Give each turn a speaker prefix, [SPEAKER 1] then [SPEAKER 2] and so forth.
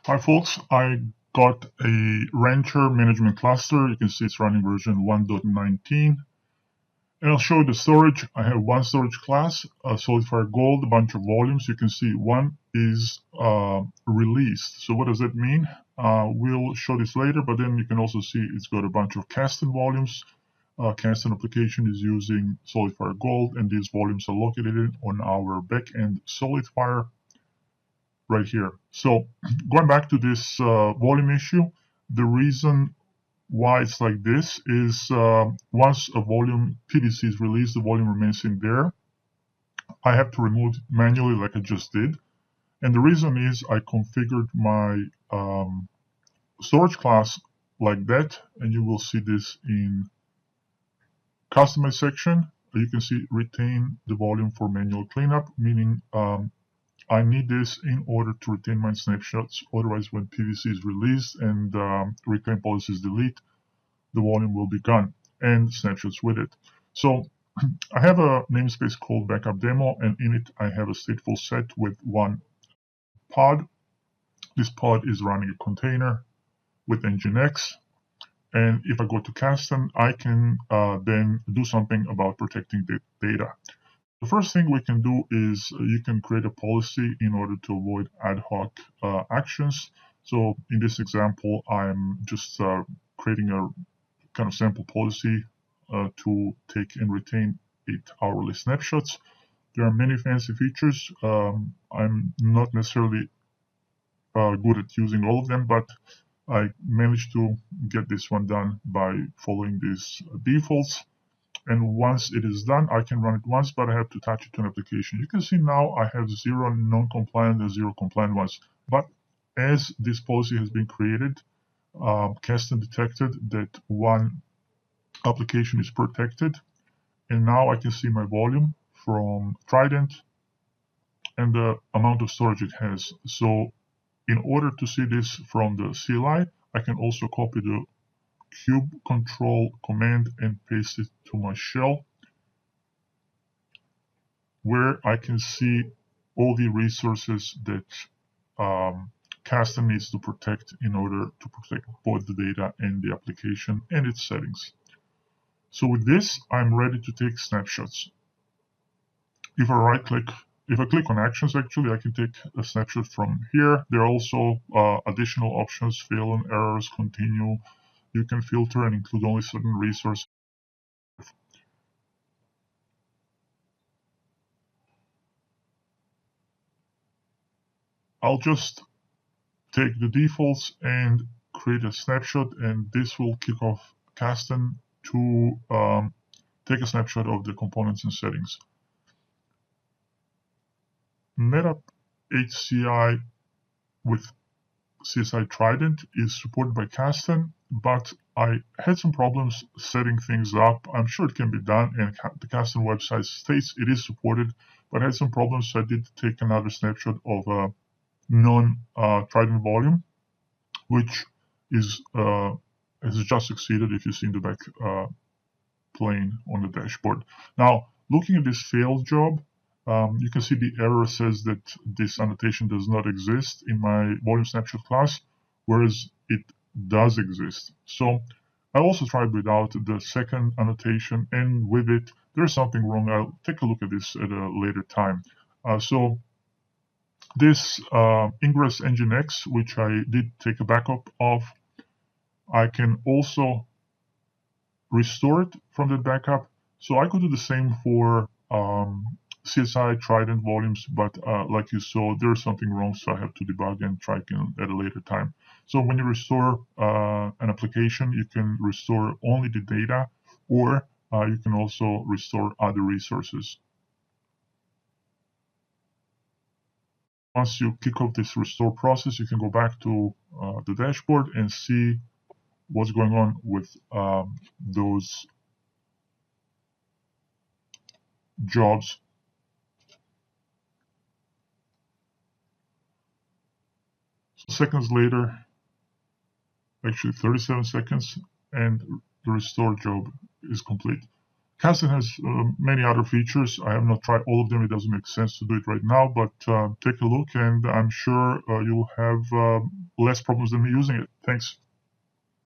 [SPEAKER 1] Hi folks, I got a Rancher management cluster. You can see it's running version 1.19. And I'll show you the storage. I have one storage class, Solidifier Gold, a bunch of volumes. You can see one is released. So what does that mean? We'll show this later, but then you can also see it's got a bunch of Kasten volumes. Kasten application is using Solidifier Gold, and these volumes are located on our backend Solidifier right here. So going back to this volume issue, the reason why it's like this is once a volume PVC is released, the volume remains in there. I have to remove it manually like I just did. And the reason is I configured my storage class like that, and you will see this in customize section. You can see retain the volume for manual cleanup, meaning I need this in order to retain my snapshots. Otherwise, when PVC is released and reclaim policy is delete, the volume will be gone and snapshots with it. So I have a namespace called backup demo, and in it I have a stateful set with one pod. This pod is running a container with Nginx. And if I go to Kasten, I can then do something about protecting the data. The first thing we can do is you can create a policy in order to avoid ad hoc actions. So in this example, I'm just creating a kind of sample policy to take and retain 8 hourly snapshots. There are many fancy features. I'm not necessarily good at using all of them, but I managed to get this one done by following these defaults. And once it is done, I can run it once, but I have to attach it to an application. You can see now I have 0 non-compliant and 0 compliant ones. But as this policy has been created, Kasten detected that one application is protected. And now I can see my volume from Trident and the amount of storage it has. So in order to see this from the CLI, I can also copy the cube control command and paste it to my shell, where I can see all the resources that Kasten needs to protect in order to protect both the data and the application and its settings. So with this, I'm ready to take snapshots. If I click on actions, actually, I can take a snapshot from here. There are also additional options: fail on errors, continue. You can filter and include only certain resources. I'll just take the defaults and create a snapshot, and this will kick off Kasten to take a snapshot of the components and settings. NetApp HCI with CSI Trident is supported by Kasten, but I had some problems setting things up. I'm sure it can be done, and the Kasten website states it is supported, but I had some problems, so I did take another snapshot of a non-Trident volume, which is has just succeeded if you see in the back plane on the dashboard. Now, looking at this failed job, you can see the error says that this annotation does not exist in my volume snapshot class, whereas it does exist. So I also tried without the second annotation, and with it, there's something wrong. I'll take a look at this at a later time. So this Ingress Nginx, which I did take a backup of, I can also restore it from the backup. So I could do the same for CSI Trident volumes, but like you saw, there's something wrong, so I have to debug and try again at a later time. So when you restore an application, you can restore only the data, or you can also restore other resources. Once you kick off this restore process, you can go back to the dashboard and see what's going on with those jobs. So seconds later, actually 37 seconds, and the restore job is complete. Kasten has many other features. I have not tried all of them. It doesn't make sense to do it right now, but take a look, and I'm sure you'll have less problems than me using it. Thanks.